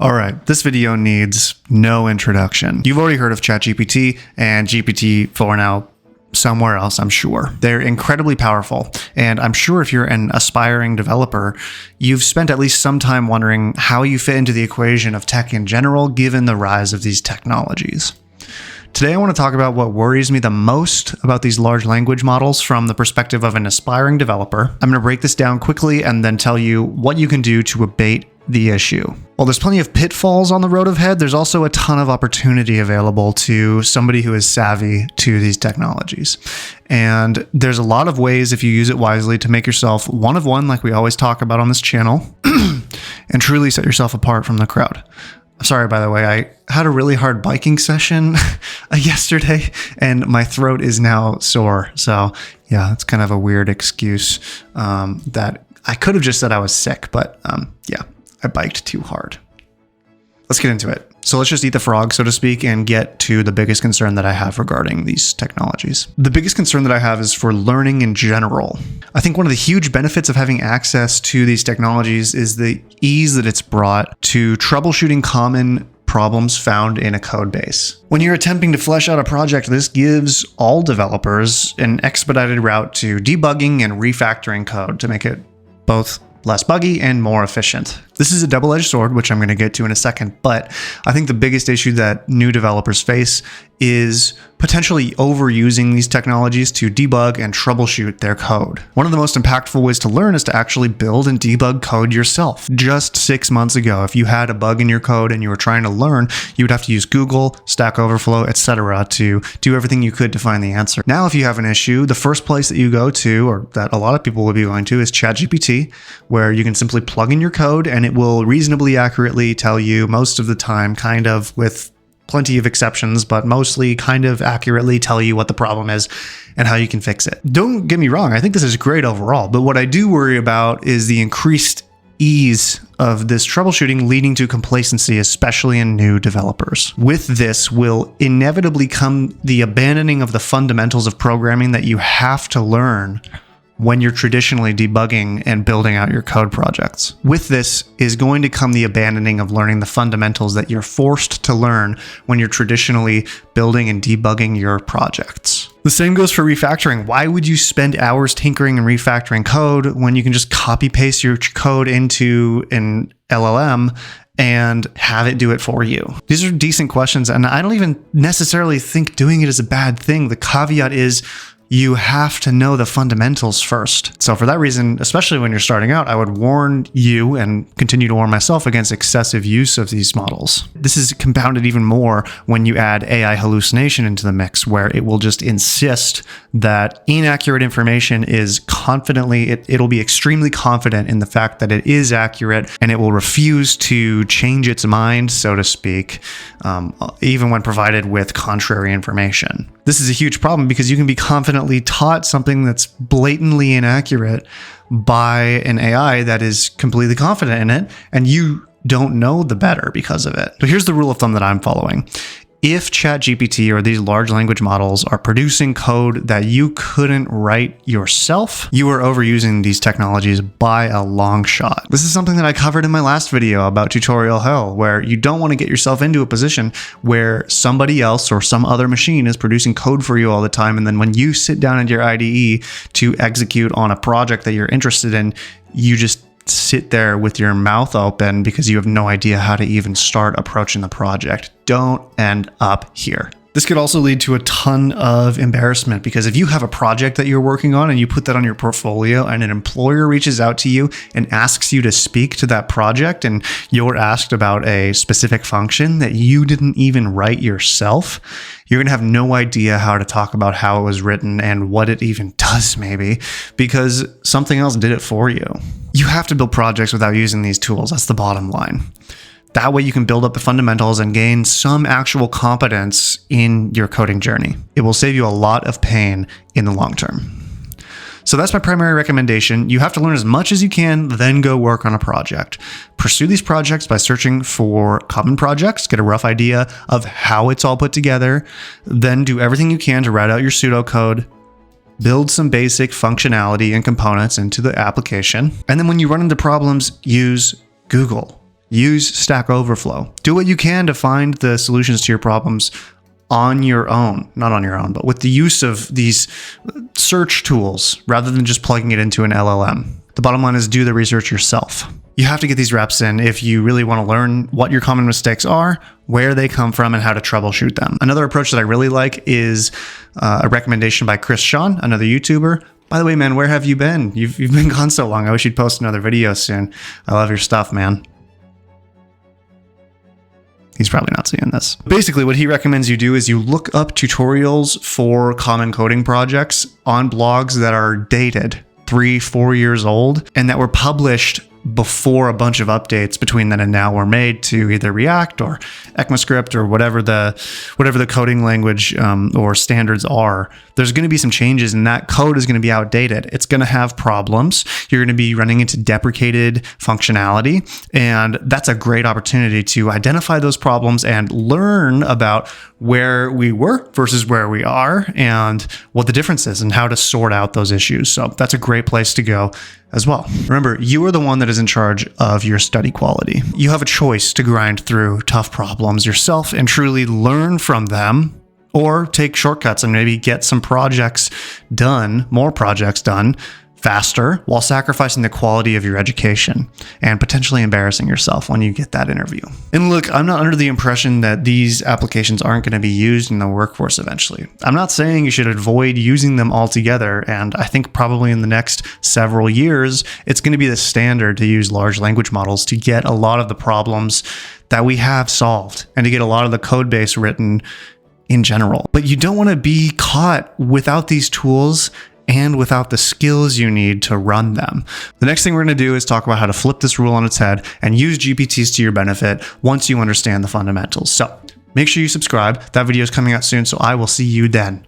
All right, this video needs no introduction. You've already heard of ChatGPT and GPT-4 now somewhere else, I'm sure. They're incredibly powerful, and I'm sure if you're an aspiring developer, you've spent at least some time wondering how you fit into the equation of tech in general, given the rise of these technologies. Today, I want to talk about what worries me the most about these large language models from the perspective of an aspiring developer. I'm going to break this down quickly and then tell you what you can do to abate the issue. While there's plenty of pitfalls on the road ahead, there's also a ton of opportunity available to somebody who is savvy to these technologies. And there's a lot of ways, if you use it wisely, to make yourself one of one, like we always talk about on this channel, and truly set yourself apart from the crowd. Sorry, by the way, I had a really hard biking session yesterday, and my throat is now sore. So yeah, it's kind of a weird excuse that I could have just said I was sick, but yeah, I biked too hard. Let's get into it. So let's just eat the frog, so to speak, and get to the biggest concern that I have regarding these technologies. The biggest concern that I have is for learning in general. I think one of the huge benefits of having access to these technologies is the ease that it's brought to troubleshooting common problems found in a code base. When you're attempting to flesh out a project, this gives all developers an expedited route to debugging and refactoring code to make it both less buggy and more efficient. This is a double-edged sword, which I'm going to get to in a second, but I think the biggest issue that new developers face is potentially overusing these technologies to debug and troubleshoot their code. One of the most impactful ways to learn is to actually build and debug code yourself. Just 6 months ago, if you had a bug in your code and you were trying to learn, you would have to use Google, Stack Overflow, etc. to do everything you could to find the answer. Now, if you have an issue, the first place that you go to, or that a lot of people will be going to, is ChatGPT, where you can simply plug in your code and it will reasonably accurately tell you most of the time, kind of with plenty of exceptions, but mostly kind of accurately tell you what the problem is and how you can fix it. Don't get me wrong, I think this is great overall, but what I do worry about is the increased ease of this troubleshooting leading to complacency, especially in new developers. With this will inevitably come the abandoning of the fundamentals of programming that you have to learn when you're traditionally debugging and building out your code projects. With this is going to come the abandoning of learning the fundamentals that you're forced to learn when you're traditionally building and debugging your projects. The same goes for refactoring. Why would you spend hours tinkering and refactoring code when you can just copy paste your code into an LLM and have it do it for you? These are decent questions, and I don't even necessarily think doing it is a bad thing. The caveat is you have to know the fundamentals first. So for that reason, especially when you're starting out, I would warn you and continue to warn myself against excessive use of these models. This is compounded even more when you add AI hallucination into the mix, where it will just insist that inaccurate information is confidently, it'll be extremely confident in the fact that it is accurate, and it will refuse to change its mind, so to speak, even when provided with contrary information. This is a huge problem because you can be confidently taught something that's blatantly inaccurate by an AI that is completely confident in it, and you don't know the better because of it. So here's the rule of thumb that I'm following. If ChatGPT or these large language models are producing code that you couldn't write yourself, you are overusing these technologies by a long shot. This is something that I covered in my last video about tutorial hell, where you don't want to get yourself into a position where somebody else or some other machine is producing code for you all the time, and then when you sit down in your IDE to execute on a project that you're interested in, you just sit there with your mouth open because you have no idea how to even start approaching the project. Don't end up here. This could also lead to a ton of embarrassment, because if you have a project that you're working on and you put that on your portfolio and an employer reaches out to you and asks you to speak to that project, and you're asked about a specific function that you didn't even write yourself, you're going to have no idea how to talk about how it was written and what it even does, maybe, because something else did it for you. You have to build projects without using these tools. That's the bottom line. That way you can build up the fundamentals and gain some actual competence in your coding journey. It will save you a lot of pain in the long term. So that's my primary recommendation. You have to learn as much as you can, then go work on a project. Pursue these projects by searching for common projects, get a rough idea of how it's all put together, then do everything you can to write out your pseudocode, build some basic functionality and components into the application. And then when you run into problems, use Google. Use Stack Overflow. Do what you can to find the solutions to your problems on your own, not on your own, but with the use of these search tools rather than just plugging it into an LLM. The bottom line is do the research yourself. You have to get these reps in if you really want to learn what your common mistakes are, where they come from, and how to troubleshoot them. Another approach that I really like is a recommendation by Chris Sean, another YouTuber. By the way, man, where have you been? You've been gone so long. I wish you'd post another video soon. I love your stuff, man. He's probably not seeing this. Basically, what he recommends you do is you look up tutorials for common coding projects on blogs that are dated 3-4 years old and that were published before a bunch of updates between then and now were made to either React or ECMAScript or whatever the coding language or standards are. There's going to be some changes and that code is going to be outdated. It's going to have problems. You're going to be running into deprecated functionality, and that's a great opportunity to identify those problems and learn about where we were versus where we are and what the difference is and how to sort out those issues. So that's a great place to go as well. Remember, you are the one that is in charge of your study quality. You have a choice to grind through tough problems yourself and truly learn from them, or take shortcuts and maybe get some projects done, more projects done faster while sacrificing the quality of your education and potentially embarrassing yourself when you get that interview. And look, I'm not under the impression that these applications aren't going to be used in the workforce eventually. I'm not saying you should avoid using them altogether, and I think probably in the next several years, it's going to be the standard to use large language models to get a lot of the problems that we have solved and to get a lot of the code base written in general. But you don't want to be caught without these tools and without the skills you need to run them. The next thing we're going to do is talk about how to flip this rule on its head and use GPTs to your benefit once you understand the fundamentals. So make sure you subscribe. That video is coming out soon, so I will see you then.